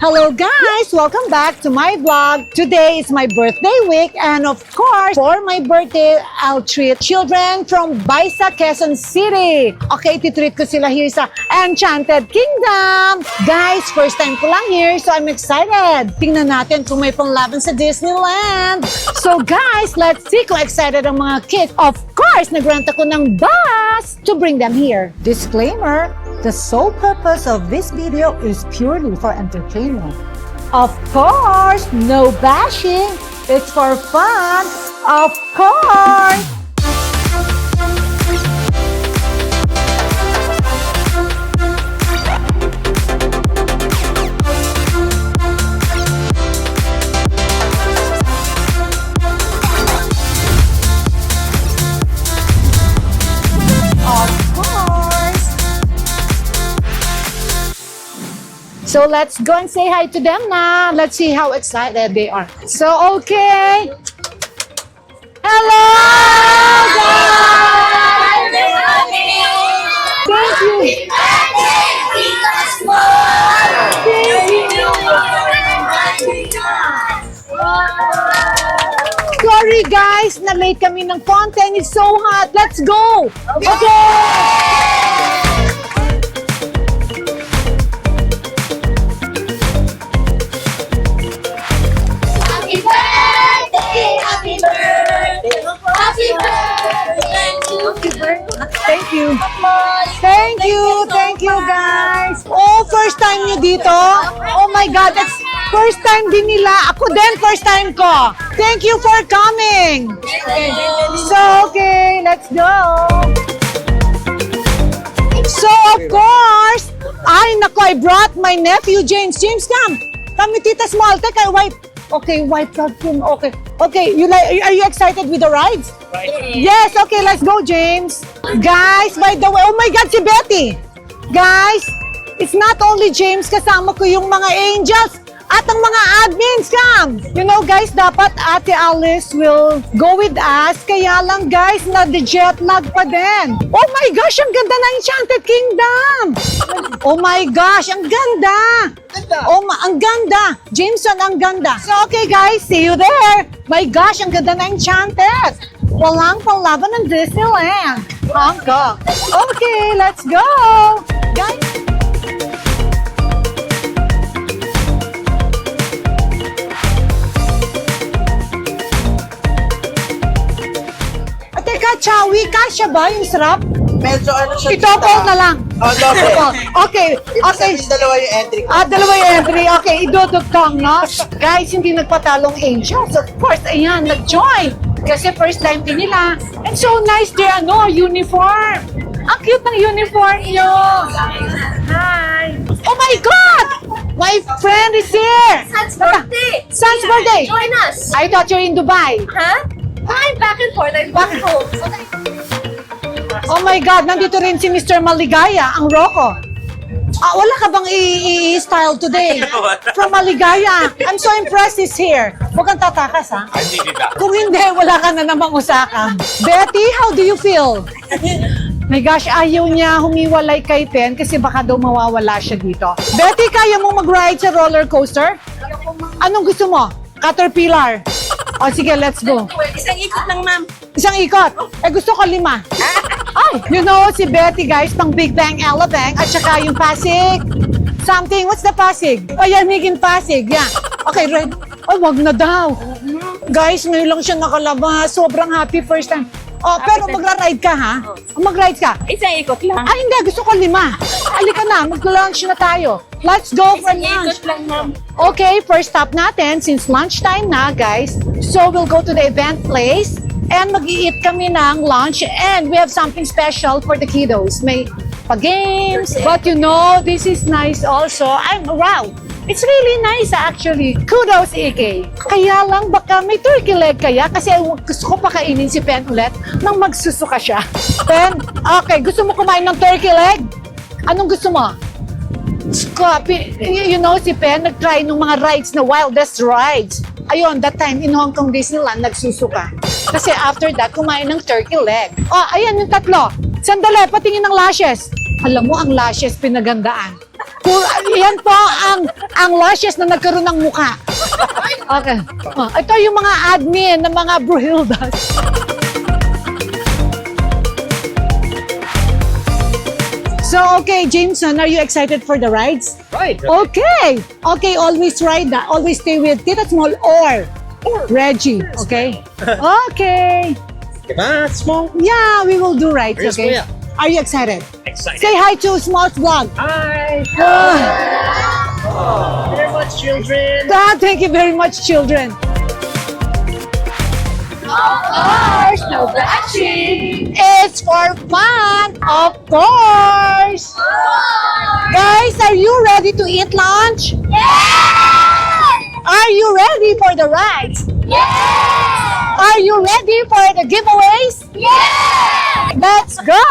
Hello guys! Welcome back to my vlog. Today is my birthday week and of course, for my birthday, I'll treat children from Baisa, Quezon City. Okay, titreat ko sila here sa Enchanted Kingdom. Guys, first time ko lang here so I'm excited. Tingnan natin kung may panglaban sa Disneyland. So guys, let's see kung excited ang mga kids. Of course, nagrent ako ng bus to bring them here. Disclaimer, the sole purpose of this video is purely for entertainment. Of course, no bashing. It's for fun. Of course. So let's go and say hi to them now. Let's see how excited they are. So, okay. Hello, guys! Thank you. Sorry guys, na-late kami ng content. It's so hot. Let's go. Okay. Thank you. Thank you. Thank you, guys. Oh, first time nyo dito? Oh my God, that's first time din nila. Ako din, first time ko. Thank you for coming. So, okay, let's go. So, of course, I brought my nephew, James. James, come. Come with Tita Small. Take a wipe. Okay, wipe perfume. Okay. Okay, are you excited with the rides? Right. Yes, okay, let's go, James. Guys, by the way, oh my God, si Betty. Guys, it's not only James, kasama ko yung mga angels at ang mga admins, come. You know, guys, dapat Ate Alice will go with us. Kaya lang, guys, na-jet lag pa din. Oh my gosh, ang ganda ng Enchanted Kingdom. Oh my gosh, ang ganda. Oh, ang ganda. Jameson, ang ganda. So, okay, guys, see you there. My gosh, ang ganda ng Enchanted. Walang panglaban ng Disneyland. Hong Kong. Okay, let's go. Guys. Teka, Chawi, kasya ba yung sarap? Medyo ano siya. Ito na lang. Oh, double. Okay, okay. Dalawa yung entry ko. Dalawa yung entry. Okay, idudugtong, no? Guys, hindi nagpatalong angels. Of course, ayan, nag-join. Kasi first time din nila. And so nice their, uniform. Ang cute ng uniform nyo. Hi. Oh my God! My friend is here. Son's birthday! Son's birthday. Join us! I thought you're in Dubai. Huh? I'm back and forth. I'm back home. Oh my God, nandito rin si Mr. Maligaya, ang Rocco. Wala ka bang i-style today? From Maligaya. I'm so impressed he's here. Huwag kang tatakas, ha? Hindi kita. Kung hindi, wala ka na namang usakan. Betty, how do you feel? My gosh, ayaw niya humiwalay kay Ten kasi baka daw mawawala siya dito. Betty, kaya mo mag-ride sa roller coaster? Anong gusto mo? Caterpillar. O sige, let's go. Isang ikot lang, ma'am. Isang ikot. Gusto ko 5. Ay, you know, si Betty, guys, pang Big Bang Elabang at saka yung Pasig. Something, what's the Pasig? Yanigin Pasig, yeah. Okay, ready? Ay, wag na daw. Guys, ngayon lang siya nakalabas. Sobrang happy first time. Pero magra-ride ka, ha? Mag-ride ka. Isang ikot lang. Ay, hindi. Gusto ko 5. Halika na. Mag-lunch na tayo. Let's go for Isang lunch. ikot lang, ma'am. Okay, first stop natin since lunchtime na, guys. So, we'll go to the event place and mag-i-eat kami ng lunch and we have something special for the kiddos. May pa-games. But you know, this is nice also. Wow. It's really nice actually. Kudos, Ike. Kaya lang baka may turkey leg kaya kasi gusto ko pakainin si Pen ulit nang magsusuka siya. Pen, okay, gusto mo kumain ng turkey leg? Anong gusto mo? You know, si Pen nag-try ng mga rides na wildest rides. Ayun, that time in Hong Kong Disneyland, nagsusuka. Kasi after that, kumain ng turkey leg. Ayan yung 3. Sandali, patingin ng lashes. Alam mo, ang lashes pinagandaan. Yan po ang lashes na nagkaroon ng mukha. Okay. Ito yung mga admin ng mga Bruhildas. So, okay, Jameson, are you excited for the rides? Right. Okay. Okay, always ride that. Always stay with Tita Small or Reggie. Okay? Okay. Diba? Small. Yeah, we will do rides, Yes, okay? kuya. Are you excited? Excited. Say hi to Small's vlog. Hi. Ah, Very much, children. thank you very much, children. Course, no batching. It's for fun, of course. Guys, are you ready to eat lunch? Yeah! Are you ready for the rides? Yeah! Are you ready for the giveaways? Yeah! Let's go!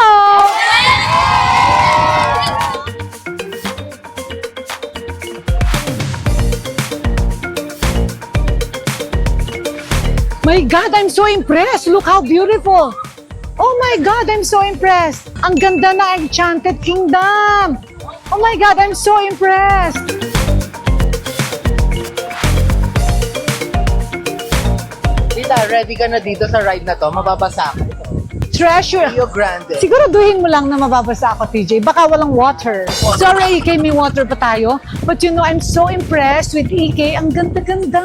My God, I'm so impressed. Look how beautiful. Oh my God, I'm so impressed. Ang ganda na Enchanted Kingdom. Oh my God, I'm so impressed. Tita, ready ka na dito sa ride na to? Mababasa ako. Treasure. Rio Grande. Siguraduhin mo lang na mababasa ako, TJ. Baka walang water. Sorry, EK, may water pa tayo. But you know, I'm so impressed with EK. Ang ganda-ganda.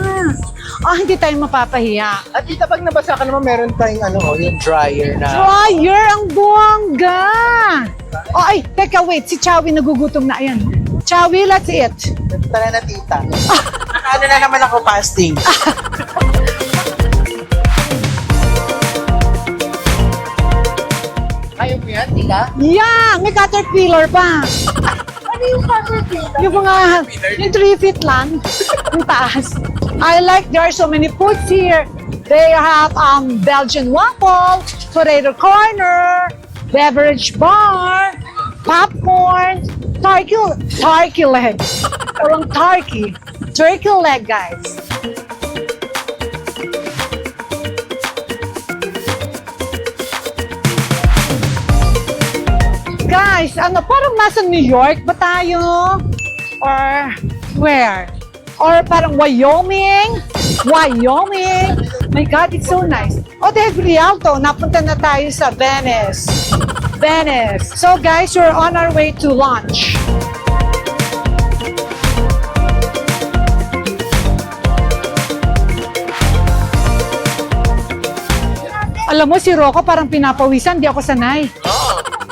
Hindi tayo mapapahiya. At tita, pag nabasa ka naman, meron tayong yung dryer na. Dryer, ang buwangga. Ay, teka, wait. Si Chowi nagugutom na. Ayan. Chowi, let's eat. Tara na, tita. Nakaano na naman ako fasting. Ayaw mo yan, tita? Yeah, may caterpillar pa. Ano yung caterpillar? Yung mga, yung 3 feet lang. Yung taas. I like there are so many foods here. They have Belgian waffle, potato corner, beverage bar, popcorn, turkey leg. Walang turkey leg, guys. Guys, parang nasa New York ba tayo? Or where? Or parang Wyoming? My God, it's so nice. They have Rialto. Napunta na tayo sa Venice. So guys, we're on our way to lunch. Alam mo, si Rocco parang pinapawisan. Di ako sanay.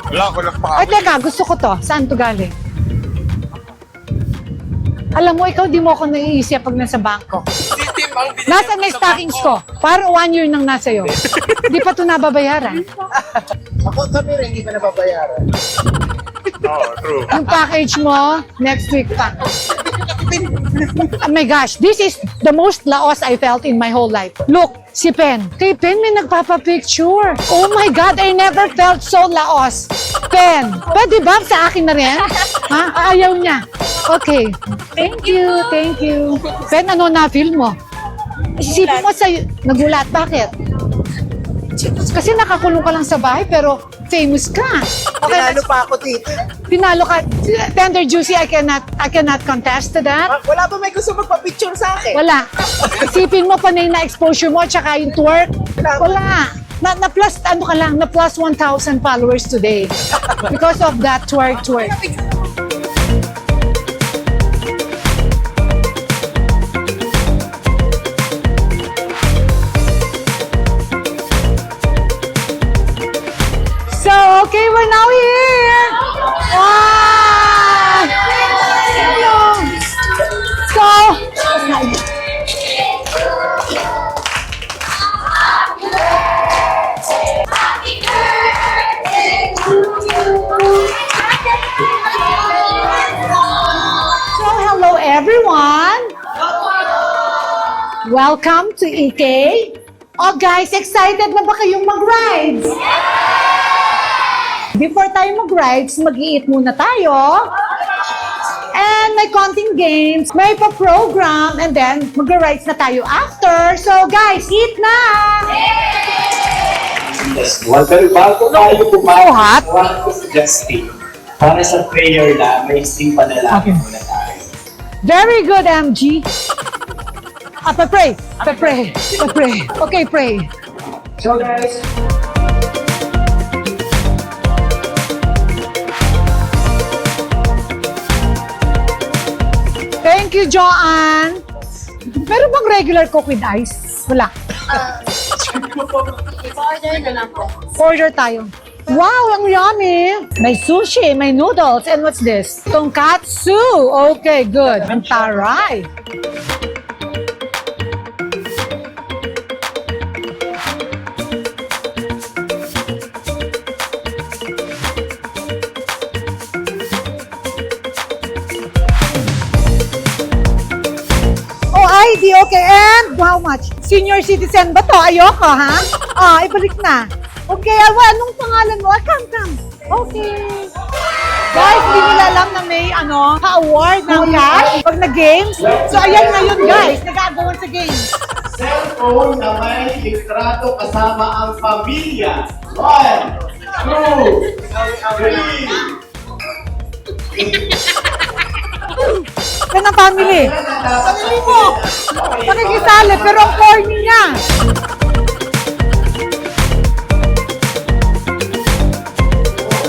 Wala ko lang pa. Ay, teka, gusto ko to. Saan to galing? Alam mo, ikaw di mo ako naiisip pag nasa bangko. Nasaan na yung stockings ko? Parang 1 year nang nasa iyo. Hindi pa ito nababayaran. Ako kami rin, hindi pa nababayaran. Oh, true. Yung package mo, next week pa. Oh my gosh, this is the most laos I felt in my whole life. Look, si Pen. Kay Pen may nagpapapicture. Oh my God, I never felt so laos. Pen, pwede ba sa akin na rin? Ha? Ayaw niya. Okay. Thank you. Pen, ano na-feel mo? Isipin mo sa... Nagulat. Bakit? Kasi nakakulong ka lang sa bahay pero famous ka. Okay, Tinalo pa ako, tita. Pinalo ka. Tender Juicy, I cannot contest to that. Wala ba may gusto magpa-picture sa akin? Wala. Isipin mo panay na exposure mo tsaka yung twerk. Wala. Na plus, na plus 1,000 followers today. Because of that twerk. So, okay, we're now here. Wow! So, hello everyone. Welcome to EK. Oh guys, excited na ba kayong mag-rides? Before tayo mag-rides, mag-i-eat muna tayo. And may konting games, may pa-program, and then mag-rides na tayo after. So guys, eat na! Well, pero bago tayo kumain, So hot. I want to suggest a Para sa prayer lang, may isang panalangin Okay. muna tayo. Very good, MG. Pray. Pray. Okay, pray. So guys, Thank you, Joanne. Meron bang regular Coke with ice? Wala. Order na lang po. Order tayo. Wow, ang yummy! May sushi, may noodles, and what's this? Tonkatsu! Okay, good. Ang taray. Oh, ID, okay. And how much? Senior citizen ba to? Ayoko, ha? Ibalik na. Okay, anong pangalan mo? Come. Okay. Guys, hindi nila alam na may ka-award ng cash pag na-games. So, ayan ngayon, guys. Nag-aagawan sa games. cellphone na may litrato kasama ang pamilya. 1, 2, 3. Yan ang family. Family mo. Pakikisali, pero ang corny niya.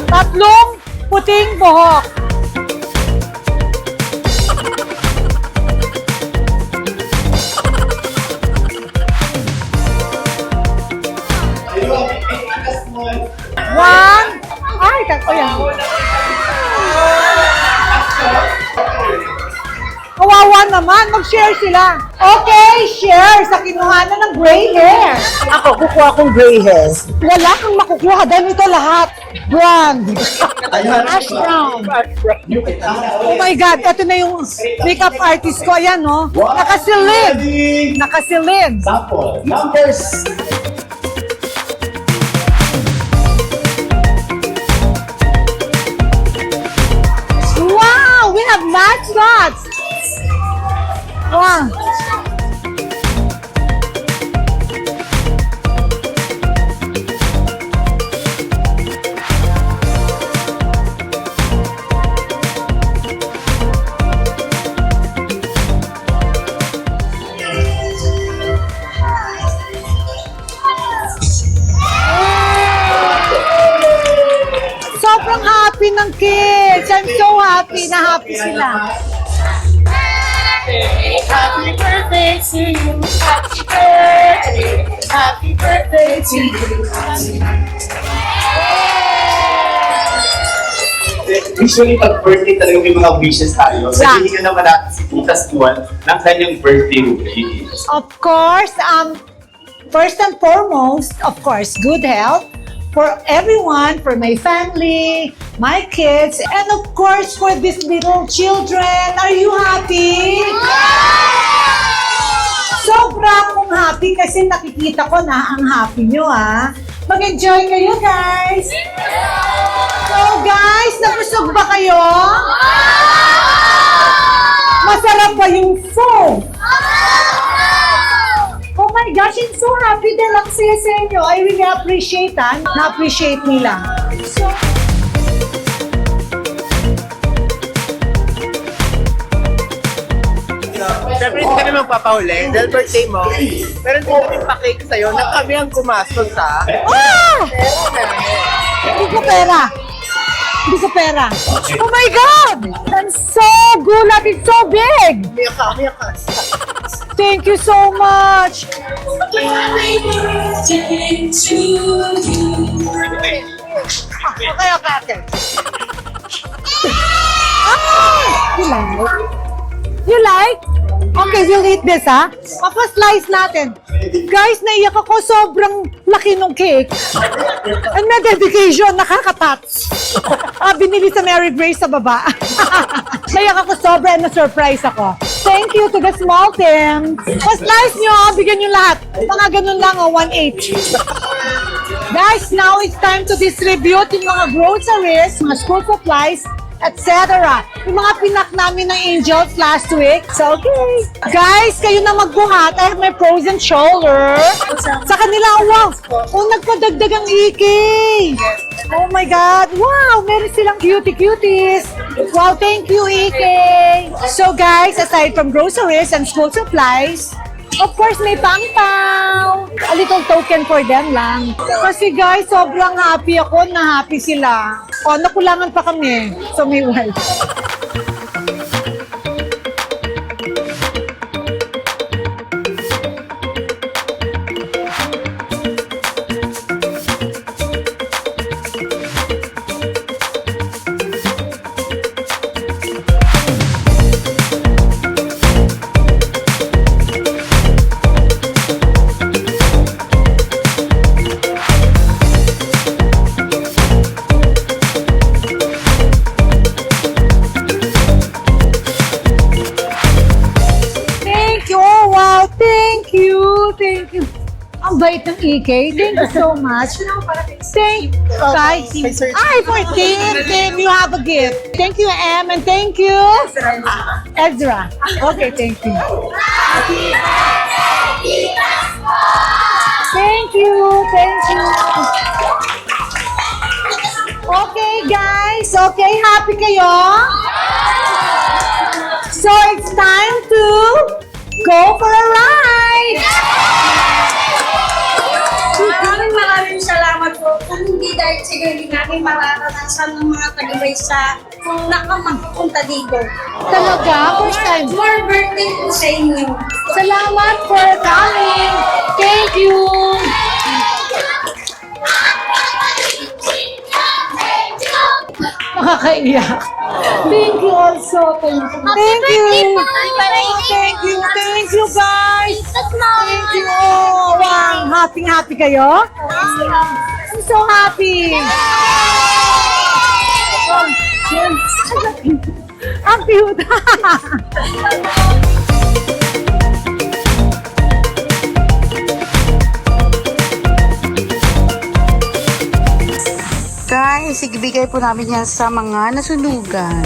Tatlong puting buhok. Ayun, ikas mo. One. Ay, tatlo yan. Kawawa naman, mag-share sila. Okay, share sa kinuhanan ng gray hair. Ako, kukuha akong gray hair. Wala kang makukuha dahil ito lahat. Blonde. Ash brown. Oh my God, ito na yung makeup artist ko. Ayan, no? Nakasilid. Nakasilid. Sample. Numbers. Wow, we have mascots. Wow. Sobrang happy ng kids. I'm so happy na happy sila. Happy birthday to you. Happy birthday. Happy birthday to you. Usually, pag birthday talaga may mga wishes tayo. Yeah. Sabihin naman natin si Tita Stuan ng kanyang birthday wish. Of course, first and foremost, of course, good health for everyone, for my family, my kids, and of course, for these little children. Are you happy? Sobra akong happy kasi nakikita ko na ang happy nyo, ha? Mag-enjoy kayo, guys! So, guys, nabusog ba kayo? Masarap ba yung food? Oh my gosh, I'm so happy dahil ang saya sa inyo. I really appreciate, ha? Na-appreciate nila. So, Siyempre, hindi kami magpapahuli dahil birthday mo. Pero hindi kami pa-cake sa'yo na kami ang gumastos sa ah! Hindi ko pera. Hindi ko pera. Oh my God! I'm so gulat. It's so big. Umiyak ka. Thank you so much. Happy birthday to you. Okay. Ah! You like? You like? Okay, we'll eat this, ha? Papa-slice natin. Guys, naiyak ako. Sobrang laki ng cake. And may dedication, nakakatats. Binili sa Mary Grace sa baba. Naiyak ako sobra and na-surprise ako. Thank you to the small team. Pa-slice nyo, bigyan nyo lahat. Mga ganun lang, 1/8. Guys, now it's time to distribute yung mga groceries, mga school supplies, etc. Yung mga pinak namin ng Angels last week. So, okay. Guys, kayo na magbuhat. I have my frozen shoulder. Sa kanila, wow. Nagpadagdag ang iki. Oh my God! Wow! Meron silang cuties! Wow, thank you, Ike! So guys, aside from groceries and school supplies, of course, may pang-pang! A little token for them lang. Kasi guys, sobrang happy ako na happy sila. O, nakulangan pa kami. So may wife. Thank you! Oh, wow! Thank you! Thank you! Ang bait ng EK. Thank you so much. Thank you. Ay, for Tim, you have a gift. Thank you, Em, and thank you, Ezra. Okay, thank you. Thank you. Thank you. Okay, guys. Okay, happy kayo? So, it's time to go for a ride! Maraming salamat po. Kung hindi dahil sa galing namin mararanasan ng mga taga-Baysa kung nakamagpunta dito. Talaga? First time? More birthday po sa inyo. Salamat for coming! Thank you! Nakakaiyak. Thank you also. Thank you. Thank you. Thank you. Thank you, guys. Thank you. Oh, wow. Happy kayo? I'm so happy. Ang cute. Guys, ibigay po namin yan sa mga nasunugan.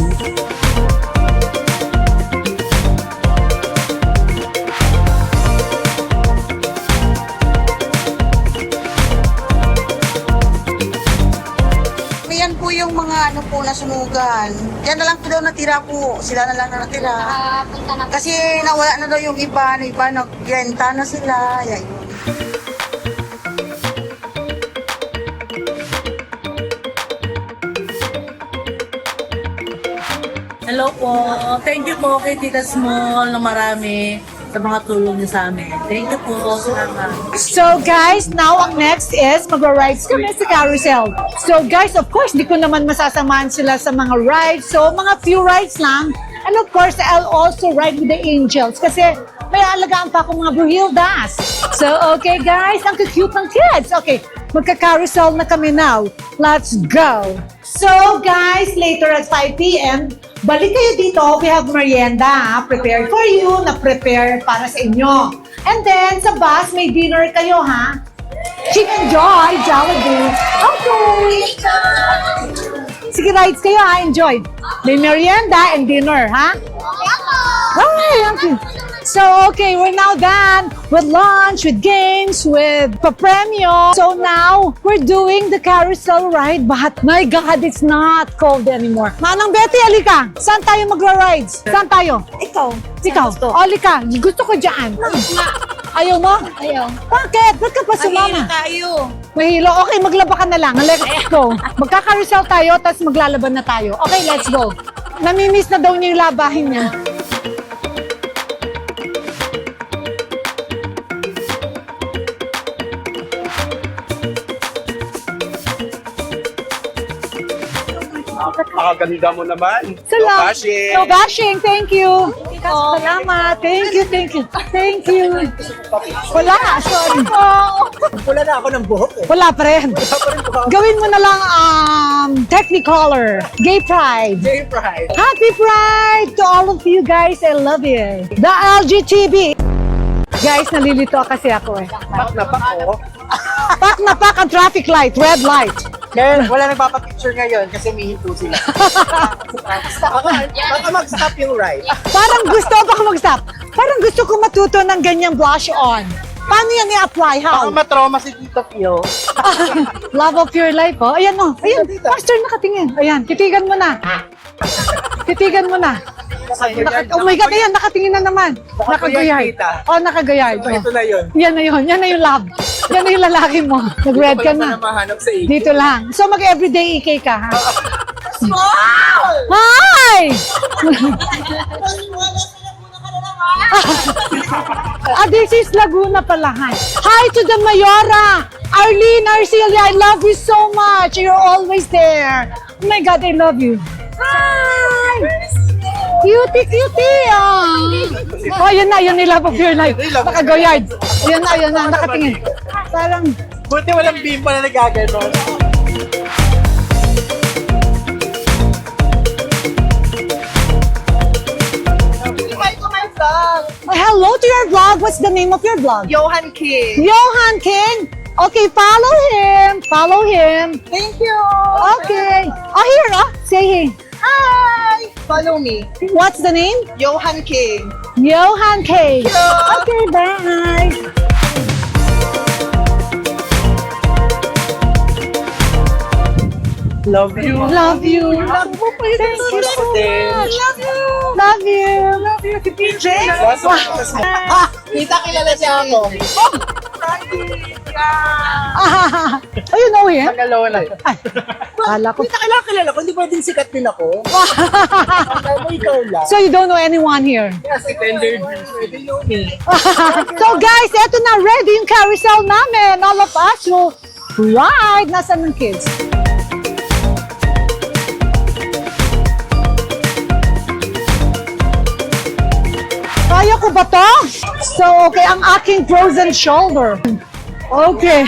Yan po yung mga ano po nasunugan. Yan na lang po daw natira po. Sila na lang na natira. Kasi nawala na daw yung iba. Nagrenta na sila. Yan yun. Hello po. Thank you po kay Tita Small na marami sa mga tulong niyo sa amin. Thank you po. Salamat. So guys, now ang next is magra-rides kami sa carousel. So guys, of course, di ko naman masasamahan sila sa mga rides. So mga few rides lang. And of course, I'll also ride with the angels kasi may alagaan pa akong mga bruhildas. So okay guys, ang cute ng kids. Okay, magka-carousel na kami now. Let's go! So guys, later at 5 p.m., balik kayo dito. We have merienda prepared for you, na-prepare para sa inyo. And then, sa bus, may dinner kayo, ha? Chicken Joy, Jollibee. Okay! Sige, rides kayo, ha? Enjoy. May merienda and dinner, ha? Okay. So, okay, we're now done with lunch, with games, with papremyo. So now, we're doing the carousel ride, but my God, it's not cold anymore. Manang Betty, alika. Saan tayo magra-rides? Saan tayo? Ikaw. Ikaw. Alika, gusto ko dyan. Ayaw mo? Ayaw. Bakit? Ba't ka pa sumama? tayo. Mahilo. Okay, maglaba ka na lang. Let's go. Magka-carousel tayo, tapos maglalaban na tayo. Okay, let's go. Namimiss na daw niya yung labahin niya. Napakaganda mo naman. Salamat. Bashing. No bashing. Thank you. Salamat. Thank you. Thank you. Thank you. Wala. Sorry. Wala na ako ng buhok eh. Wala pa rin. Gawin mo na lang Technicolor. Gay Pride. Day Pride. Happy Pride to all of you guys. I love you. The LGTB. Guys, nalilito kasi ako eh. Pak na pak oh. Pak na pak ang traffic light. Red light. Kaya wala nagpapapicture ngayon kasi may hinto sila. Baka mag-stop yung ride. Parang gusto, baka mag-stop. Parang gusto ko matuto ng ganyang blush on. Paano yan i-apply? Baka How? matroma si Tito Pio. Love of your life, oh. Ayan, oh. Ayan, Pastor, nakatingin. Ayan, titigan mo na. Titigan mo na. Oh my God, ayan, nakatingin na naman. Nakagayard. kita. Oh, nakagayard. Oh. Ito na yun. Yan na yun. Yan na yung love. Yan na yung lalaki mo. Nag-red ka na. mahanap sa iyo. Dito lang. So, mag-everyday EK ka, ha? Hi! This is Laguna pala, ha? Hi to the Mayora! Arlene, Arcelia, I love you so much. You're always there. Oh my God, I love you. Hi! Cutie, cutie! Oh, yun na, yun yung love of your life. Nakagoyard. Ayun na, nakatingin. Parang, Buti walang bimpa na nagaganon. hello to your vlog. What's the name of your vlog? Johan King. Johan King. Okay, follow him. Follow him. Thank you. Okay. Oh, here, oh. Say hey. Hi. Follow me. What's the name? Johan King. Johan King. Yeah. Okay, bye. Love you. Love you. Love you. Thank you so much. Love you. Love you. Si PJ. Kita kilala siya ako. Oh, you know him? Tagalona. Kala ko. Kita kilala ko. Hindi pwedeng sikat din ako. Alam mo ikaw lang. So you don't know anyone here? Yes, tender views. They know me. So guys, eto na, ready yung carousel namin. All of us will ride. Nasaan ng kids? Kaya ko ba to? So, okay, ang aking frozen shoulder. Okay.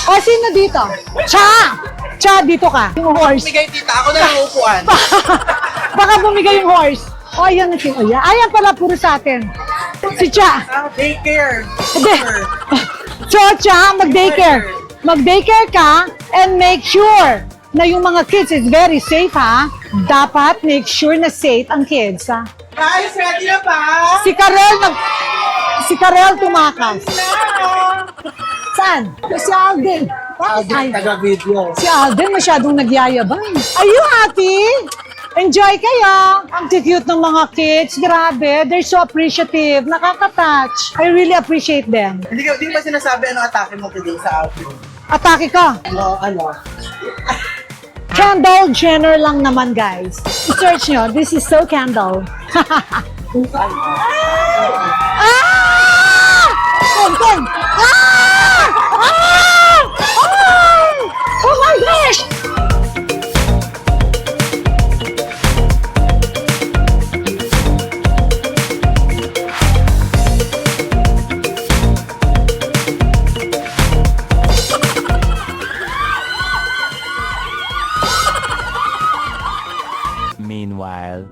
O, sino dito? Cha! Cha, dito ka. Yung horse. Bigay tita, ako na lang upuan. Baka bumigay yung horse. O, ayan na si Oya. Ayan pala, puro sa atin. Si Cha. Daycare. Hindi. So, Cha, mag-daycare. Mag-daycare ka and make sure na yung mga kids is very safe, ha? Dapat make sure na safe ang kids, ha? Guys, ready na ba? Si Karel tumakas. Saan? Si Alden. Ay, Taga-video. si Alden masyadong nagyayabang. Are you happy? Enjoy kayo. Ang cute ng mga kids. Grabe. They're so appreciative. Nakaka-touch. I really appreciate them. Hindi ba sinasabi ano atake mo today sa outfit? Atake ka. Ano? Kendall Jenner lang naman, guys. I-search nyo. This is so Kendall. Ah! Kon! Ah! Ah! Ah! Oh my gosh! Meanwhile.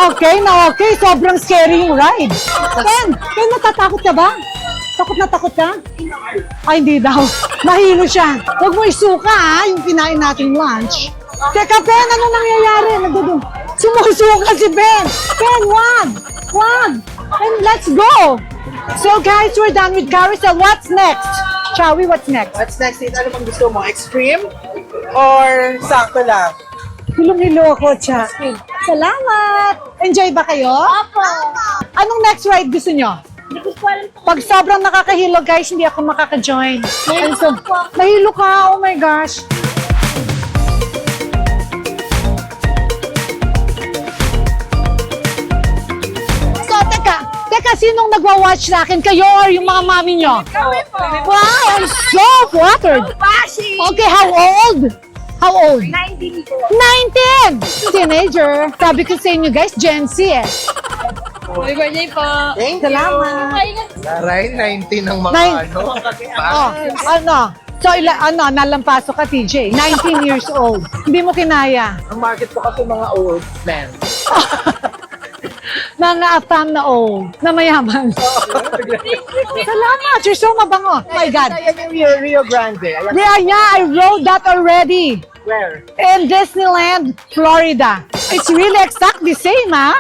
Okay na okay. Sobrang scary yung ride. Ken, natatakot ka ba? Takot na takot ka? Ay, hindi daw. Nahilo siya. Huwag mo isuka, ha, yung kinain nating lunch. Teka, Ben, ano nangyayari? Sumusuka si Ben. Ben, wag! Wag! And let's go! So guys, we're done with carousel. What's next? Chawi, what's next? What's next? Ano bang gusto mo? Extreme? Or sakto lang? Hilong-hilo ako, Cha. Salamat! Enjoy ba kayo? Opo. Anong next ride gusto nyo? Hindi ko po alam Pag sobrang nakakahilo, guys, hindi ako makaka-join. And so, nahilo ka, oh my gosh. So, teka, sinong nagwa-watch sa akin? Kayo or yung mga mami nyo? Kami po. Wow, I'm so flattered. Bashi. Okay, how old? How old? 19 po. 19! Teenager. Sabi ko sa inyo, guys, Gen Z eh. Happy birthday po. Thank Salamat. Aray, 19 ng mga Nine- ano. Oh, ano? So, nalampaso ka, TJ. 19 years old. Hindi mo kinaya. Ang market ko kasi mga old men. Mga afam na old, na mayaman. Salamat, you're so mabango. Oh my God. Ayan yung Rio Grande. Ayan. Yeah, I rode that already. Where? In Disneyland, Florida. It's really exactly same, ha?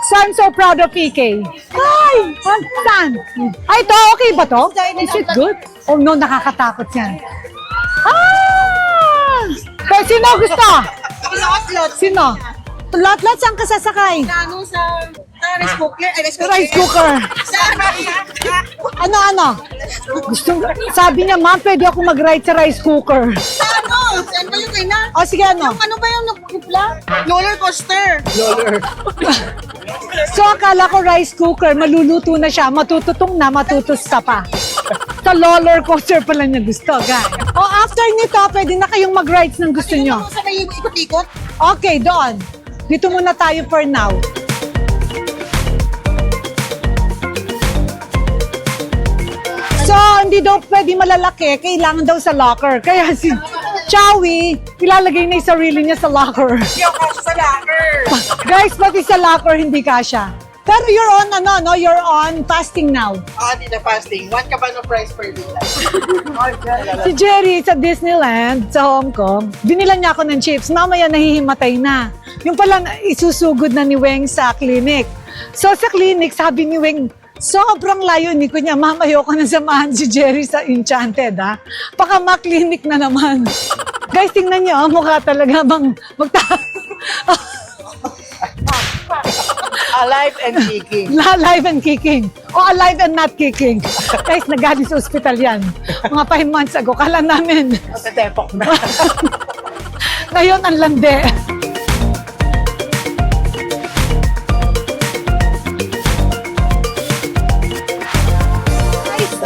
So I'm so proud of PK. Hi! Saan? Ay, ito, okay ba to? Is it good? Oh no, nakakatakot yan. Ah! Pero sino gusto? Sino? Lot-lot, saan ka sasakay? Ano sa rice cooker? Rice cooker. Ano? Gusto, sabi niya, ma'am, pwede ako mag-ride sa rice cooker. Ano? Saan ba yung kina? O, sige, ano? Ano ba yung nagpupla? Roller coaster. So, akala ko rice cooker, maluluto na siya, matututong na, matutusta pa. Sa roller coaster pala niya gusto, guys. O, after nito, pwede na kayong mag-rides ng gusto nyo. Sa may ikot-ikot? Okay, doon. Dito muna tayo for now. So, hindi daw pwede malalaki, kailangan daw sa locker. Kaya si Chowie, ilalagay na yung sarili niya sa locker. Hindi ako sa locker. Guys, pati sa locker, hindi kasha. Pero you're on, you're on fasting now. Di na fasting. 1 ka ba no price per day? Si Jerry sa Disneyland, sa Hong Kong, binilan niya ako ng chips. Mamaya nahihimatay na. Yung pala, isusugod na ni Weng sa clinic. So sa clinic, sabi ni Weng, sobrang layo ni ko niya, mamayo ko na samahan si Jerry sa Enchanted, ha? Baka ma-clinic na naman. Guys, tingnan niyo, mukha talaga bang Alive and kicking. alive and kicking. O alive and not kicking. Guys, nagaling sa ospital yan. Mga 5 months ago. Kala namin. Sa tepok na. Ngayon, ang lande.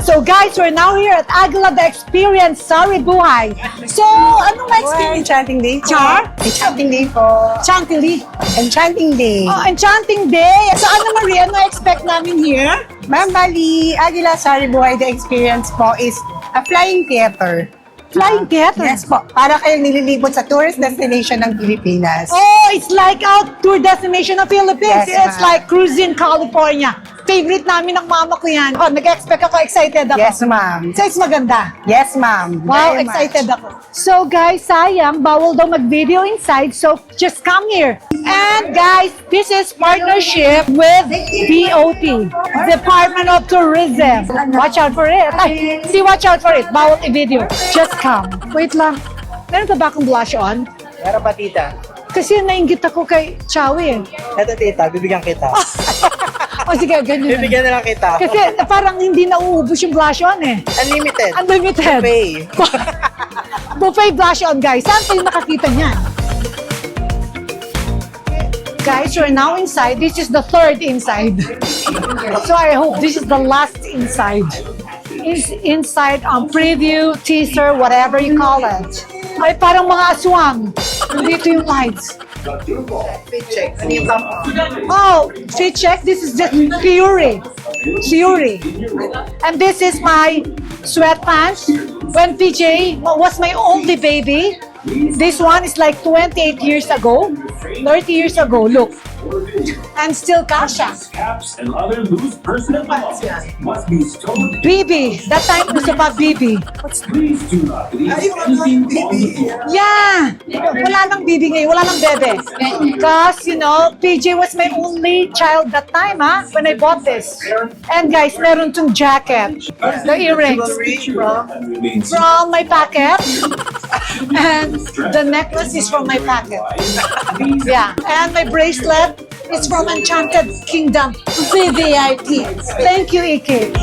So guys, we're now here at Agila The Experience, Sorry Buhay. So, anong ma-experience? Enchanting day. Char? Enchanting day po. Chantilly. Enchanting day. Oh, enchanting day. So, Ana Maria, ano expect namin here? Ma'am, bali, Agila Sari Buhay, the experience po is a flying theater. Flying theater? Yes po. Para kayong nililibot sa tourist destination ng Pilipinas. Oh, it's like out tour destination of Philippines. Yes, It's ma'am. like cruising California. Favorite namin ng mama ko yan. Oh, nag-expect ako, excited ako. Yes, ma'am. So, it's maganda. Yes, ma'am. Wow, Very much. excited ako. So guys, sayang, bawal daw mag-video inside, so just come here. And guys, this is partnership with DOT, Department of Tourism. Watch out for it. Ay, see, watch out for it. Bawal i-video. Just come. Wait lang. Meron ka ba akong blush on? Meron ba tita? Kasi nainggit ako kay Chowie. Eto tita, bibigyan kita. O sige, ganyan. Bibigyan na lang kita. Kasi parang hindi nauubos yung blush on eh. Unlimited. Unlimited. Pay. Buffet blush on, guys. Saan kayo nakakita niyan? Guys, we're now inside. This is the third inside. So I hope this is the last inside. Is inside preview, teaser, whatever you call it. Ay, parang mga aswang. Nandito yung lights. Fit check. Ano yung top? Oh, fit check. This is just Fury. Fury. And this is my sweatpants. When PJ was my only baby, this one is like 28 years ago, 30 years ago. Look. And still kasha. Caps and other loose personal belongings must be stored. Bibi. That time gusto pa Bibi. Please do not leave anything on the floor. Yeah. Wala nang Bibi ngayon. Wala nang bebe. Because, you know, PJ was my only child that time, when I bought this. And guys, meron tong jacket. The earrings. And remains From my packet. And the necklace is from my packet. Yeah. And my bracelet is from Enchanted Kingdom VVIP. Thank you, Ike.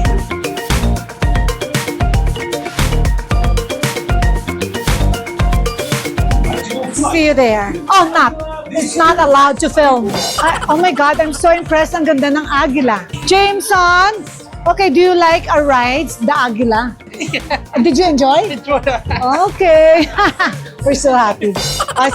See you there. Oh, not. It's not allowed to film. Oh my God, I'm so impressed. Ang ganda ng Agila. Jameson! Okay, do you like our rides, the Agila? Did you enjoy? Okay. We're so happy.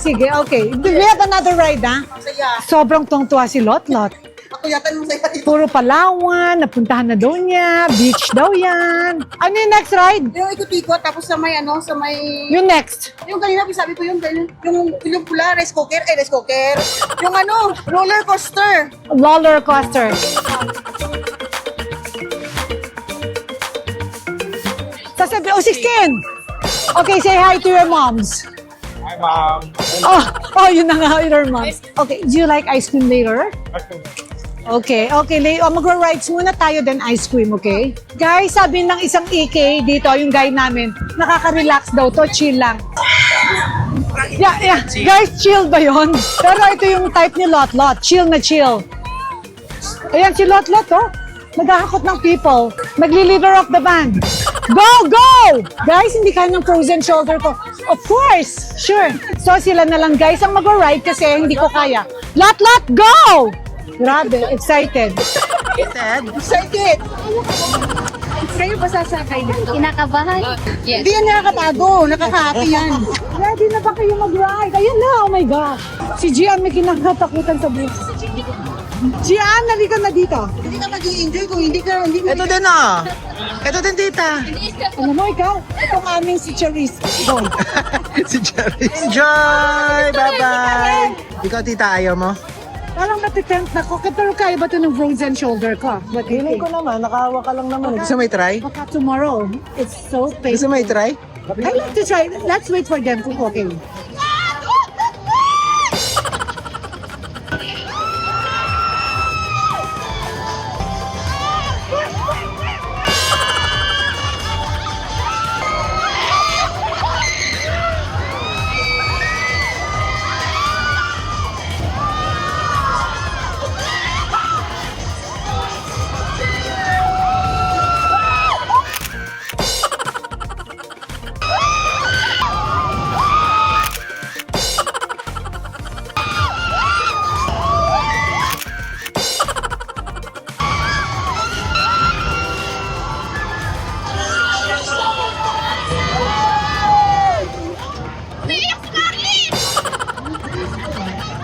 Sige, okay. We have another ride, ha? Saya. Sobrang tungtuwa si Lot-Lot. Ako yata nung saya dito. Puro Palawan, napuntahan na daw niya, beach daw yan. Ano yung next ride? Yung ikot-ikot, tapos sa may sa may... Yung next. Yung kanina, sabi ko yung pula, rice cooker, yung roller coaster. Roller coaster. Sasabi, 16! Okay, say hi to your moms. Hi, Mom. Oh, yun na nga, your moms. Okay, do you like ice cream later? Okay, magra-rides muna tayo then ice cream, okay? Guys, sabi ng isang EK dito, yung guy namin, nakaka-relax daw to, chill lang. Yeah. Guys, chill ba yon? Pero ito yung type ni Lot, chill na chill. Ayan si Lot, oh. Naghahakot ng people. Nagli-leader of the band. Go! Guys, hindi kaya ng frozen shoulder ko. Of course! Sure. So sila na lang guys ang mag-ride kasi hindi ko kaya. Lot, go! Grabe, excited. Excited! Kayo ba sasakay dito? Kinakabahan. Hindi yan nakakatago, nakaka-happy yan. Ready na ba kayo mag-ride? Ayan na, oh my gosh. Si Gian may kinakatakutan sa buhay. Gian, nalika na dito. Hindi ka mag-i-enjoy kung hindi ka... Ito din ah. Ito din tita. Alam mo ikaw, itong aming si Charisse. Go. Si Jerry. Enjoy! Bye-bye! Ikaw tita, ayaw mo? Parang natitempt na ko. Pero kaya ba ito ng frozen shoulder ko? What do you Feeling think? ko naman, nakahawa ka lang naman. Gusto mo i-try? Baka tomorrow, it's so Gusto painful. mo i-try? I'd like to try. Let's wait for them to okay.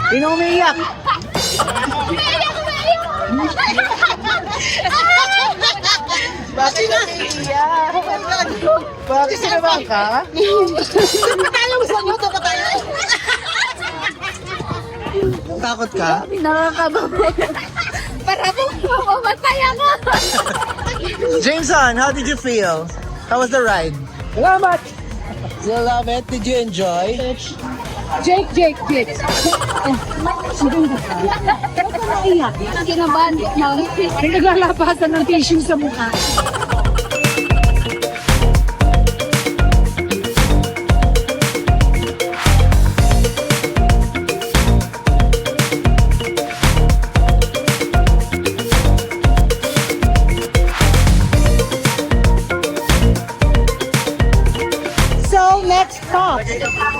Sino umiiyak? Bakit umiiyak? Bakit sinabahan ka? Takot ka? Nakakabahan. Para pong mamamatay ako. Jameson, how did you feel? How was the ride? Salamat! You love it? Did you enjoy? Jake. Naiyak. Kinabahan. May naglalabasan ng tissue sa mukha. So next stop,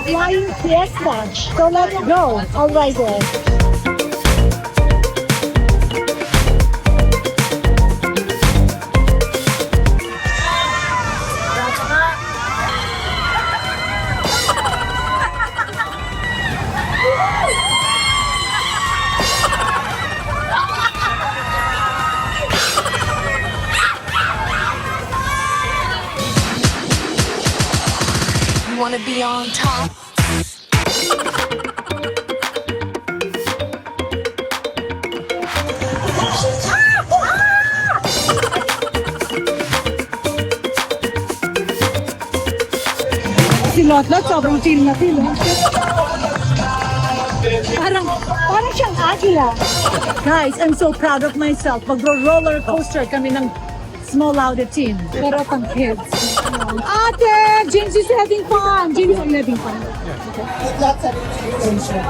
Flying Fiesta. So let's go. All right then. Wanna be on top. Si Lotlot, sobrang chill na feel. Parang siyang agila. Guys, I'm so proud of myself. Mag-roller coaster kami ng small louded team. Pero pang kids. Ate, James is having fun. James is having fun. Lots of attention.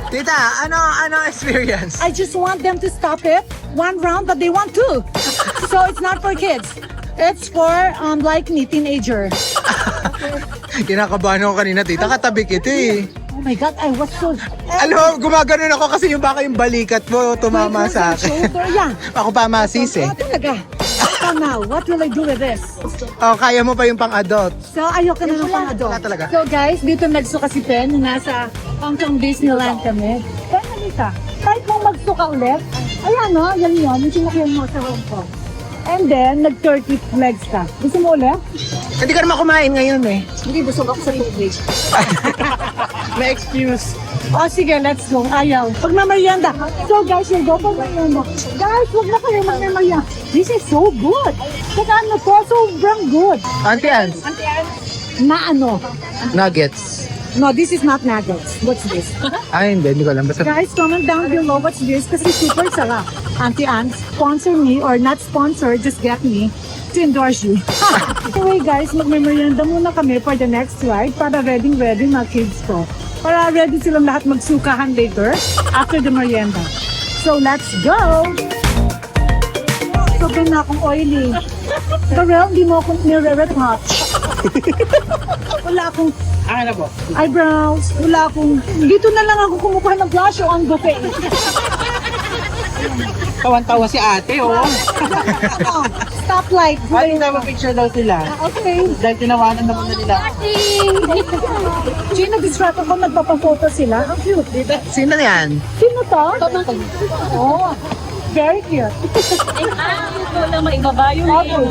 Tita, ano experience? I just want them to stop it. One round, but they want two. So it's not for kids. It's for, like me, teenager. Kinakabahan ako kanina, tita. Katabi kita eh. Oh my God, I was so... Ano, gumaganon ako kasi yung baka yung balikat mo tumama sa akin. Shoulder, yeah. Ako pa masis eh. Oh, talaga. So now, what will I do with this? Oh, kaya mo pa yung pang-adult. So, ayoko na ng pang-adult. Wala talaga. So guys, dito nagsuka si Pen, nasa Hong Kong Disneyland kami. Pen, halika. Kahit mong magsuka ulit, ayan o, yan yun, yung sinakyan mo sa Hong Kong. And then, nag-turkey legs ka. Gusto mo ulit? Hindi ka naman kumain ngayon eh. Hindi, busog ako sa tubig. May excuse. O sige, let's go. Ayaw. Pag merienda. So guys, we'll go pag merienda. Guys, huwag na kayo mag-merienda. This is so good. Teka, ano to? Sobrang good. Auntie Ann, Na ano? nuggets. No, this is not nuggets. What's this? Ay, hindi ko alam. Basta Guys, comment down below what's this kasi super sarap. Auntie Ann, sponsor me or not sponsor, just get me to endorse you. Anyway guys, magme-merienda muna kami for the next ride para ready mga kids ko. Para ready silang lahat magsukahan later after the merienda. So let's go! Sobrang na akong oily. Karel, hindi mo akong nire-retouch. Wala akong eyebrows. Wala akong... Dito na lang ako kumukuha ng blush on buffet. tawan-tawa si ate, oh. Stoplight. Ay, picture daw sila. Okay. Dahil tinawanan naman na nila. Gina, distract ako, nagpapaphoto sila. Ang cute, di ba? Sino yan? Sino to? Oh, very cute. Wala maibaba yun Okay.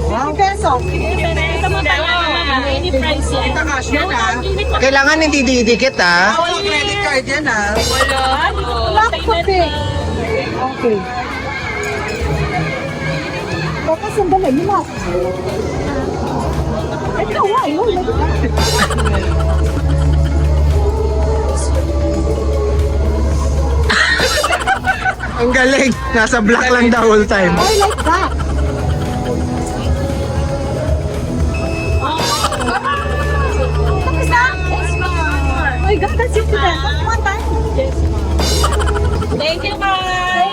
Wow. Peso. Ito mo tayo. Mini price yan. Kailangan hindi didikit, ah. Credit card yan ah. Wala akong kape. Okay. Tapos sandali, yun ako. Ito, why? Ang galing. Nasa black lang the whole time. I like that. Oh my God, that's it. One time. Thank you, guys.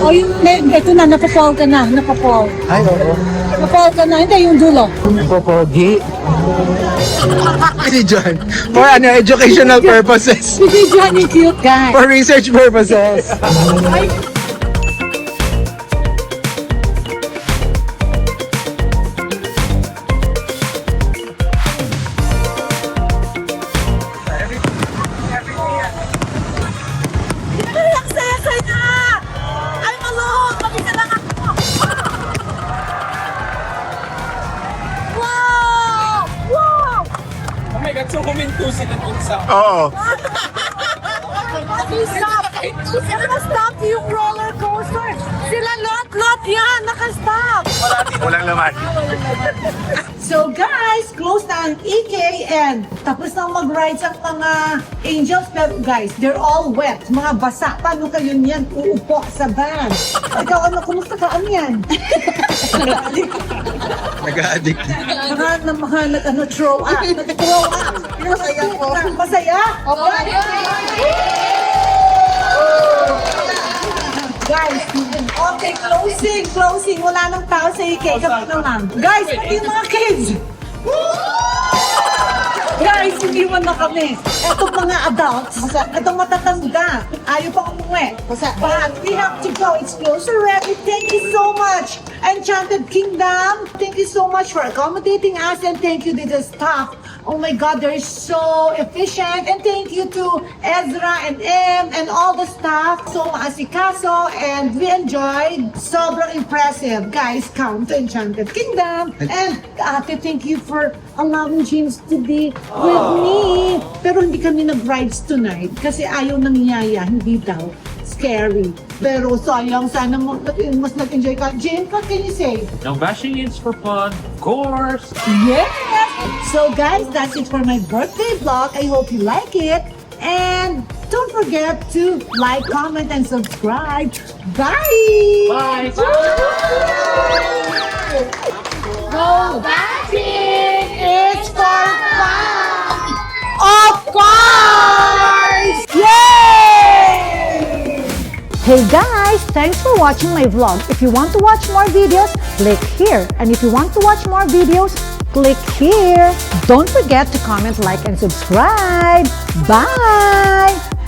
Oh, ito na, napapall ka na. Napapall. Ay, oo. Napapall ka na. Hindi, yung dulo. Popogi. Si John. For educational purposes. Si Johnny, cute guy. For research purposes. Ang saya-saya! Ay, malong! Mabisa lang ako! Wow! Wow! Oo. Stop! Naka-stop yung roller coaster! Sila lot yan! Naka-stop! Walang laman. So guys, close na ang EK and tapos na mag-rides ang mga angels. Pero guys, they're all wet. Mga basa. Paano kayo niyan uupo sa van? Ikaw, ano, kumusta ka? Ano yan? Nag-addict. Mga throw up. Nag-throw up. Masaya po. Masaya? Guys, okay, closing. Wala nang tao sa EK. Kapag naman. Guys, pati yung mga kids. Guys, hindi mo na kami. Etong mga adults, etong matatanda, ayaw pa umuwi. But we have to go. It's close already. Thank you so much, Enchanted Kingdom. Thank you so much for accommodating us and thank you to the staff. Oh my God, they're so efficient. And thank you to Ezra and Em and all the staff. So maasikaso and we enjoyed. Sobrang impressive. Guys, come to Enchanted Kingdom. And ate, thank you for allowing James to be with me. Pero hindi kami nag-rides tonight kasi ayaw ng yaya. Hindi daw. Scary. Pero sayang, sana mas nag-enjoy ka. James, what can you say? No bashing, it's for fun, of course. Yes! So guys, that's it for my birthday vlog. I hope you like it. And don't forget to like, comment, and subscribe. Bye! Bye. Go back It's for fun! Of course! Yay! Hey guys, Thanks for watching my vlog. If you want to watch more videos, click here. And if you want to watch more videos, click here. Don't forget to comment, like, and subscribe. Bye!